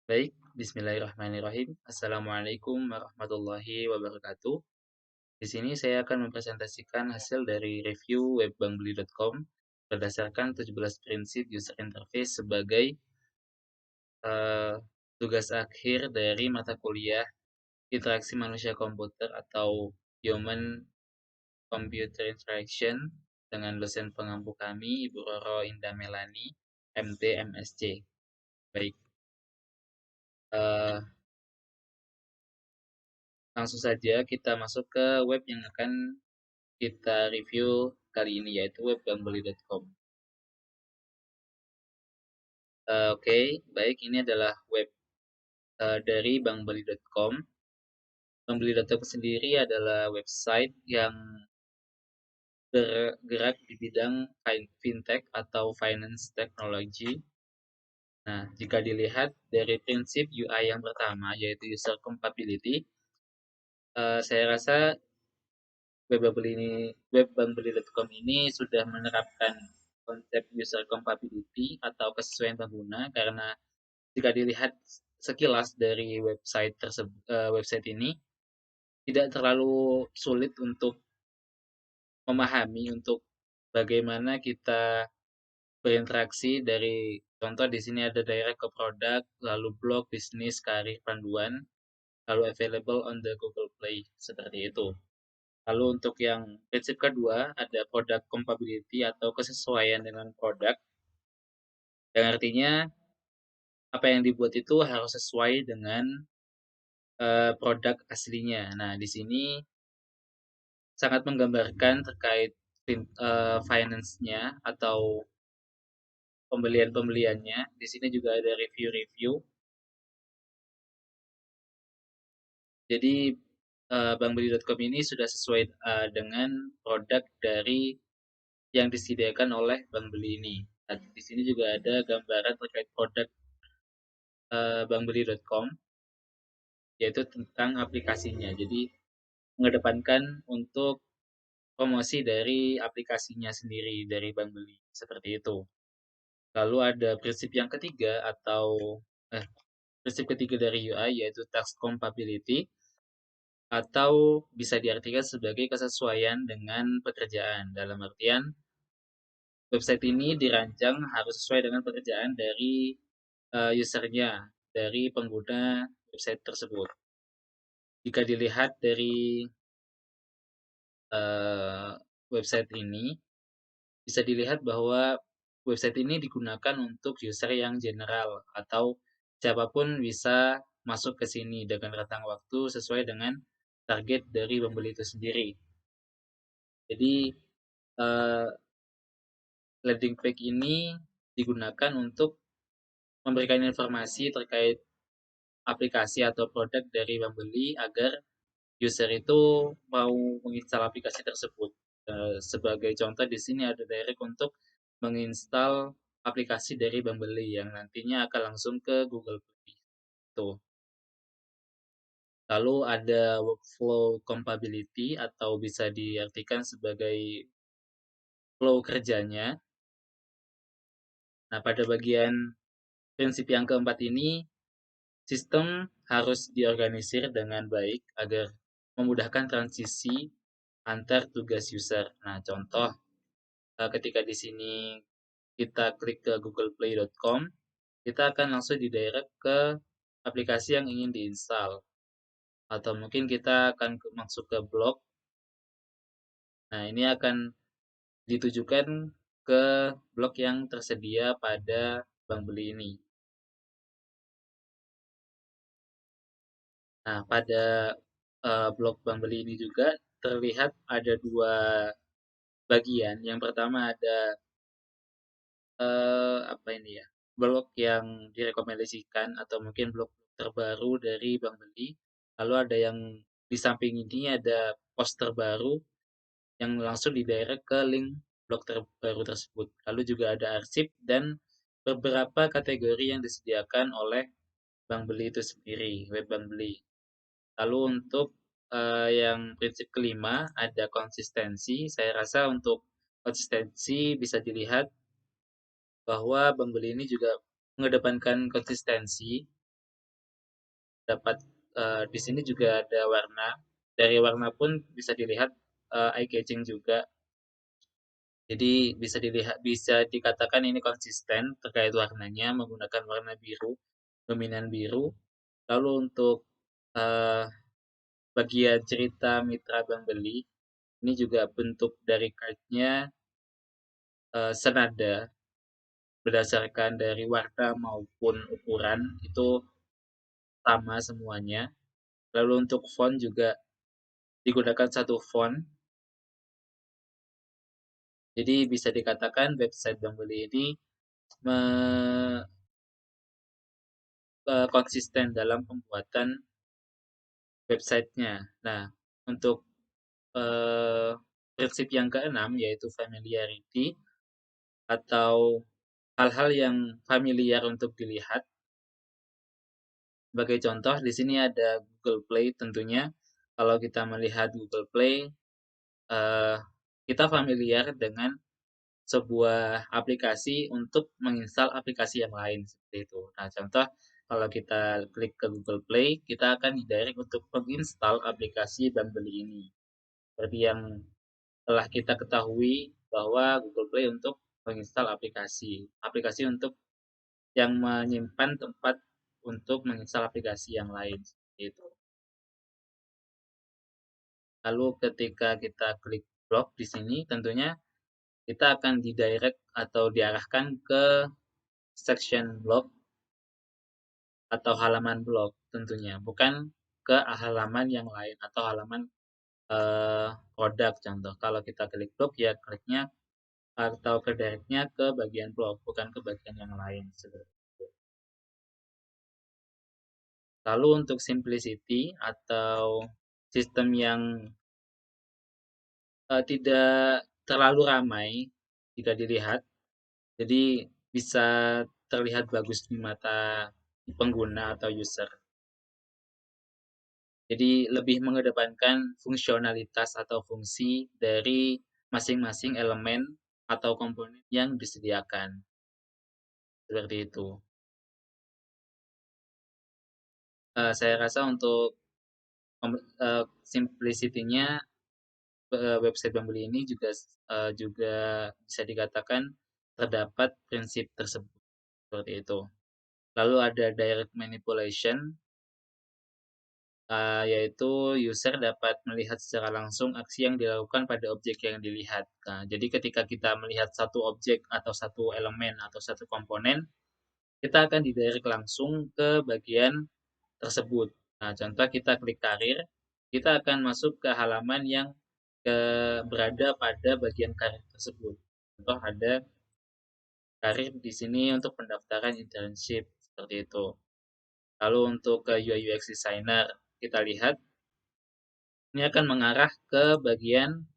Baik, bismillahirrahmanirrahim. Assalamualaikum warahmatullahi wabarakatuh. Di sini saya akan mempresentasikan hasil dari review webbankbeli.com berdasarkan 17 prinsip user interface sebagai eh, tugas akhir dari mata kuliah interaksi manusia komputer atau Human Computer Interaction dengan dosen pengampu kami, Ibu Roro Indah Melani, MT MSc. Baik, eh, langsung saja kita masuk ke web yang akan kita review kali ini, yaitu webbankbeli.com. Oke, baik, ini adalah web dari bankbeli.com. Bankbeli.com sendiri adalah website yang bergerak di bidang fintech atau finance technology. Nah, jika dilihat dari prinsip UI yang pertama, yaitu user compatibility, saya rasa webbankbeli.com ini sudah menerapkan konsep user compatibility atau kesesuaian pengguna, karena jika dilihat sekilas dari website ini tidak terlalu sulit untuk memahami untuk bagaimana kita berinteraksi. Dari contoh di sini ada direct ke produk, lalu blog, bisnis, karir, panduan, lalu available on the Google Play, seperti itu. Lalu untuk yang prinsip kedua ada product compatibility atau kesesuaian dengan produk, yang artinya apa yang dibuat itu harus sesuai dengan produk aslinya. Nah, di sini sangat menggambarkan terkait finance-nya atau pembelian-pembeliannya. Di sini juga ada review-review. Jadi bankbeli.com ini sudah sesuai dengan produk dari yang disediakan oleh Bank Beli ini. Nah, di sini juga ada gambaran terkait produk bankbeli.com, yaitu tentang aplikasinya. Jadi mengedepankan untuk promosi dari aplikasinya sendiri dari Bank Beli, seperti itu. Lalu ada prinsip yang ketiga atau eh, prinsip ketiga dari UI, yaitu task compatibility, atau bisa diartikan sebagai kesesuaian dengan pekerjaan. Dalam artian website ini dirancang harus sesuai dengan pekerjaan dari usernya, dari pengguna website tersebut. Jika dilihat dari uh, website ini, bisa dilihat bahwa website ini digunakan untuk user yang general atau siapapun bisa masuk ke sini dengan rentang waktu sesuai dengan target dari pembeli itu sendiri. Jadi uh, landing page ini digunakan untuk memberikan informasi terkait aplikasi atau produk dari pembeli agar user itu mau menginstal aplikasi tersebut. Sebagai contoh di sini ada direct untuk menginstal aplikasi dari Bank Beli yang nantinya akan langsung ke Google Play. Tuh. Lalu ada workflow compatibility atau bisa diartikan sebagai flow kerjanya. Nah, pada bagian prinsip yang keempat ini, sistem harus diorganisir dengan baik agar memudahkan transisi antar tugas user. Nah, contoh ketika di sini kita klik ke googleplay.com, kita akan langsung didirect ke aplikasi yang ingin diinstal. Atau mungkin kita akan masuk ke blog. Nah, ini akan ditujukan ke blog yang tersedia pada Bank Beli ini. Nah, pada blog Bank Beli ini juga terlihat ada dua bagian. Yang pertama ada apa ini ya, blog yang direkomendasikan atau mungkin blog terbaru dari Bank Beli. Lalu ada yang di samping ini ada post terbaru yang langsung didirect ke link blog terbaru tersebut. Lalu juga ada arsip dan beberapa kategori yang disediakan oleh Bank Beli itu sendiri, web Bank Beli. Lalu untuk yang prinsip kelima ada konsistensi. Saya rasa untuk konsistensi bisa dilihat bahwa Bank Beli ini juga mengedepankan konsistensi dapat di sini juga ada warna. Dari warna pun bisa dilihat eye catching juga. Jadi bisa dikatakan ini konsisten terkait warnanya menggunakan warna biru, dominan biru. Lalu untuk eh, bagian cerita mitra bank beli, ini juga bentuk dari cardnya senada berdasarkan dari warna maupun ukuran itu sama semuanya. Lalu untuk font juga digunakan satu font. Jadi bisa dikatakan website bank beli ini konsisten dalam pembuatan websitenya. Nah, untuk eh, prinsip yang keenam yaitu familiarity atau hal-hal yang familiar untuk dilihat. Sebagai contoh, di sini ada Google Play tentunya. Kalau kita melihat Google Play, eh, kita familiar dengan sebuah aplikasi untuk menginstal aplikasi yang lain seperti itu. Nah, contoh kalau kita klik ke Google Play, kita akan didirect untuk menginstal aplikasi Bank Beli ini. Seperti yang telah kita ketahui bahwa Google Play untuk menginstal aplikasi untuk yang menyimpan tempat untuk menginstal aplikasi yang lain seperti itu. Lalu ketika kita klik blog di sini, tentunya kita akan didirect atau diarahkan ke section blog atau halaman blog tentunya, bukan ke halaman yang lain atau halaman produk contoh. Kalau kita klik blog ya kliknya atau ke directnya ke bagian blog, bukan ke bagian yang lain. Lalu untuk simplicity atau sistem yang tidak terlalu ramai jika dilihat, jadi bisa terlihat bagus di mata pengguna atau user. Jadi lebih mengedepankan fungsionalitas atau fungsi dari masing-masing elemen atau komponen yang disediakan. Seperti itu. Saya rasa untuk simplicity-nya website Bumble ini juga bisa dikatakan terdapat prinsip tersebut seperti itu. Lalu ada direct manipulation, yaitu user dapat melihat secara langsung aksi yang dilakukan pada objek yang dilihat. Nah, jadi ketika kita melihat satu objek atau satu elemen atau satu komponen, kita akan didirect langsung ke bagian tersebut. Nah, contoh kita klik karir, kita akan masuk ke halaman yang berada pada bagian karir tersebut. Contoh ada karir di sini untuk pendaftaran internship seperti itu. Lalu untuk ke UI UX designer, kita lihat ini akan mengarah ke bagian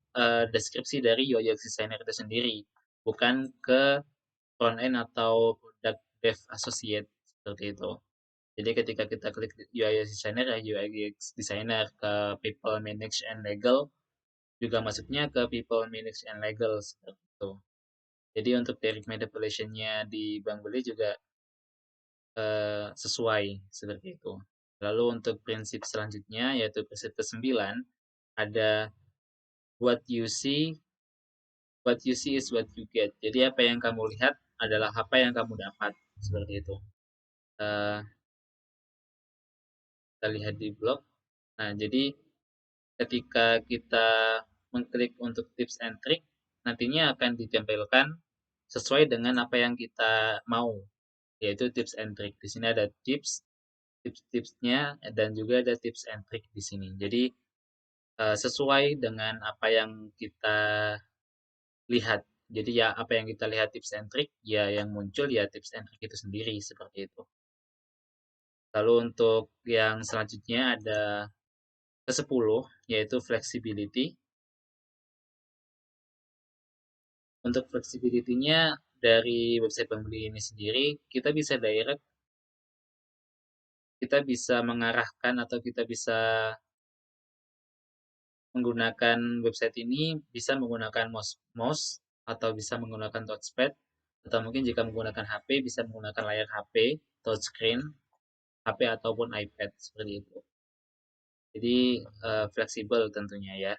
deskripsi dari UI UX designer itu sendiri, bukan ke front end atau product dev associate seperti itu. Jadi ketika kita klik UI UX designer ya UI UX designer ke people manage and legal juga masuknya ke people manage and legal seperti itu. Jadi untuk direct manipulation-nya di Bank Beli juga sesuai seperti itu. Lalu untuk prinsip selanjutnya yaitu prinsip ke-9 ada what you see is what you get. Jadi apa yang kamu lihat adalah apa yang kamu dapat seperti itu. Uh, Kita lihat di blog. Nah, jadi ketika kita mengklik untuk tips and trick, nantinya akan ditempelkan sesuai dengan apa yang kita mau, yaitu tips and trick. Di sini ada tips-tipsnya dan juga ada tips and trick di sini. Jadi sesuai dengan apa yang kita lihat. Jadi ya apa yang kita lihat tips and trick, ya yang muncul ya tips and trick itu sendiri seperti itu. Lalu untuk yang selanjutnya ada ke-10 yaitu flexibility. Untuk flexibility-nya dari website pembeli ini sendiri, kita bisa mengarahkan atau kita bisa menggunakan website ini bisa menggunakan mouse atau bisa menggunakan touchpad atau mungkin jika menggunakan HP bisa menggunakan layar HP touchscreen HP ataupun iPad seperti itu. Jadi fleksibel tentunya ya.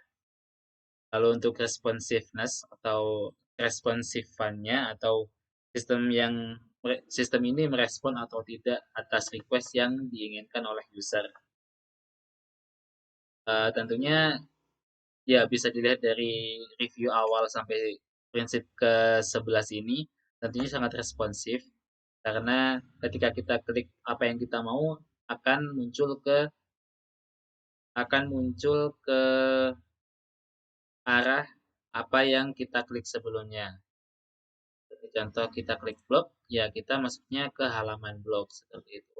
Lalu untuk responsiveness atau responsifannya atau sistem ini merespon atau tidak atas request yang diinginkan oleh user. Tentunya ya bisa dilihat dari review awal sampai prinsip ke-11 ini tentunya sangat responsif karena ketika kita klik apa yang kita mau akan muncul ke akan muncul ke arah apa yang kita klik sebelumnya. Contoh kita klik blog, ya kita masuknya ke halaman blog seperti itu.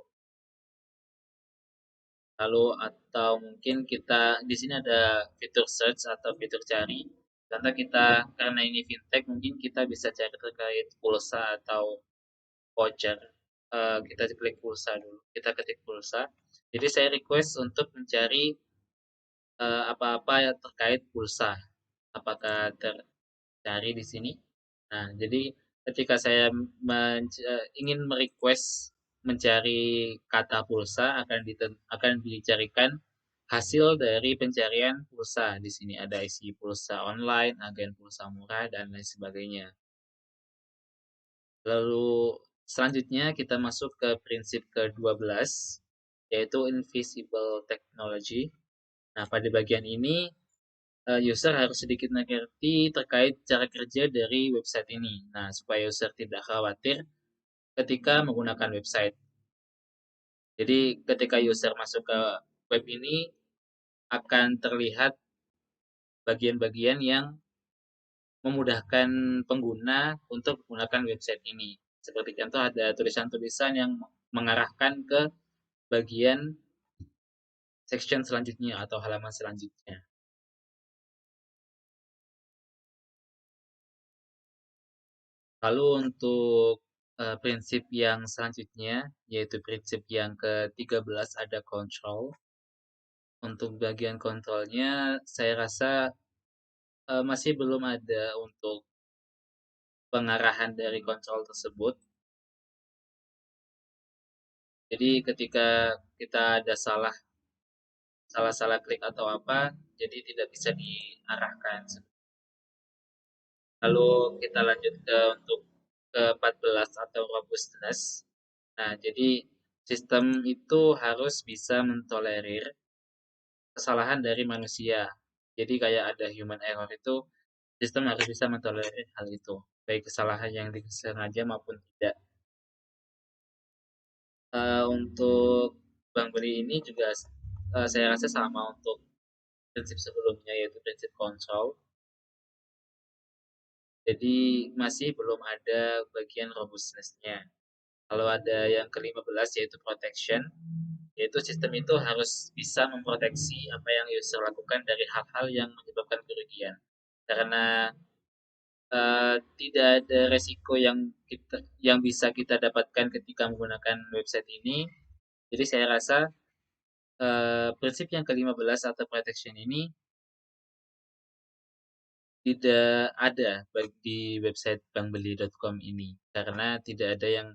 Lalu atau mungkin kita di sini ada fitur search atau fitur cari. Contoh kita karena ini fintech mungkin kita bisa cari terkait pulsa atau voucher. Kita klik pulsa dulu. Kita ketik pulsa. Jadi saya request untuk mencari apa-apa yang terkait pulsa. Apakah tercari di sini? Nah, jadi ketika saya ingin merequest mencari kata pulsa akan dicarikan hasil dari pencarian pulsa. Di sini ada isi pulsa online, agen pulsa murah, dan lain sebagainya. Lalu selanjutnya kita masuk ke prinsip ke-12, yaitu invisible technology. Nah, pada bagian ini user harus sedikit mengerti terkait cara kerja dari website ini. Nah, supaya user tidak khawatir ketika menggunakan website. Jadi, ketika user masuk ke web ini, akan terlihat bagian-bagian yang memudahkan pengguna untuk menggunakan website ini. Seperti contoh ada tulisan-tulisan yang mengarahkan ke bagian section selanjutnya atau halaman selanjutnya. Lalu untuk prinsip yang selanjutnya, yaitu prinsip yang ke-13 ada control. Untuk bagian kontrolnya, saya rasa masih belum ada untuk pengarahan dari kontrol tersebut. Jadi ketika kita ada salah klik atau apa, jadi tidak bisa diarahkan. Lalu kita lanjut ke untuk ke-14 atau robustness. Nah, jadi sistem itu harus bisa mentolerir kesalahan dari manusia. Jadi kayak ada human error itu, sistem harus bisa mentolerir hal itu, baik kesalahan yang disengaja maupun tidak. Untuk bank beli ini juga saya rasa sama untuk prinsip sebelumnya yaitu prinsip kontrol. Jadi masih belum ada bagian robustness-nya. Kalau ada yang ke-15 yaitu protection, yaitu sistem itu harus bisa memproteksi apa yang user lakukan dari hal-hal yang menyebabkan kerugian. Karena tidak ada resiko yang bisa kita dapatkan ketika menggunakan website ini. Jadi saya rasa prinsip yang ke-15 atau protection ini tidak ada baik di website bankbeli.com ini karena tidak ada yang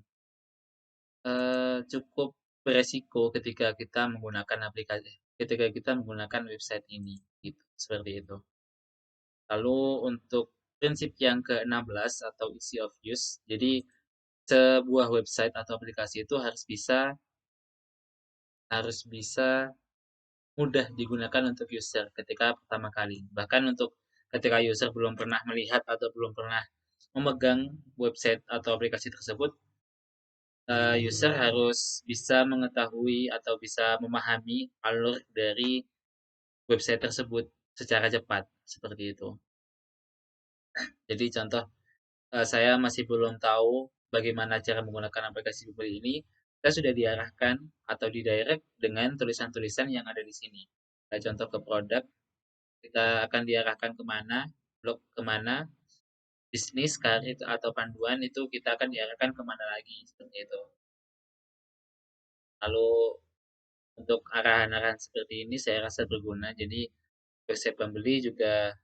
cukup beresiko ketika kita menggunakan website ini gitu, seperti itu. Lalu untuk prinsip yang ke-16 atau easy of use, jadi sebuah website atau aplikasi itu harus bisa mudah digunakan untuk user ketika pertama kali. Bahkan untuk ketika user belum pernah melihat atau belum pernah memegang website atau aplikasi tersebut, user harus bisa mengetahui atau bisa memahami alur dari website tersebut secara cepat, seperti itu. Jadi contoh, saya masih belum tahu bagaimana cara menggunakan aplikasi Google ini, saya sudah diarahkan atau didirect dengan tulisan-tulisan yang ada di sini. Contoh ke produk, kita akan diarahkan kemana, blog kemana, bisnis, karir, atau panduan itu kita akan diarahkan kemana lagi, seperti itu. Lalu untuk arahan-arahan seperti ini saya rasa berguna, jadi website pembeli juga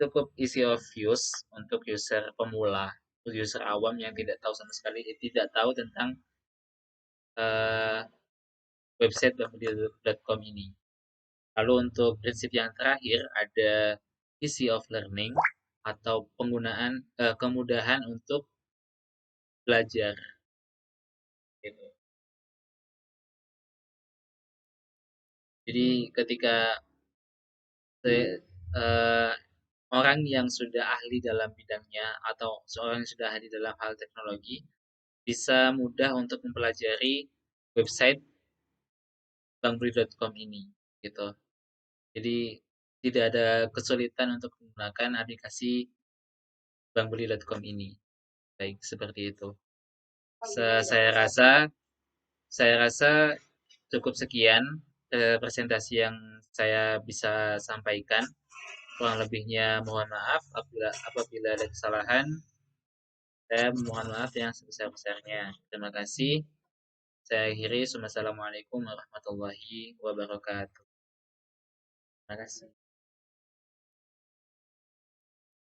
cukup easy of use untuk user pemula, untuk user awam yang tidak tahu sama sekali, tidak tahu tentang website bangbeli.com ini. Lalu untuk prinsip yang terakhir ada easy of learning atau kemudahan untuk belajar gitu. Jadi ketika eh, orang yang sudah ahli dalam bidangnya atau seorang yang sudah ahli dalam hal teknologi bisa mudah untuk mempelajari website bangbeli.com ini gitu. Jadi tidak ada kesulitan untuk menggunakan aplikasi bangbeli.com ini. Baik, seperti itu. Se- saya rasa saya rasa cukup sekian presentasi yang saya bisa sampaikan. Kurang lebihnya mohon maaf apabila ada kesalahan. Saya mohon maaf yang sebesar-besarnya. Terima kasih. Saya akhiri. Wassalamualaikum warahmatullahi wabarakatuh. Terima kasih.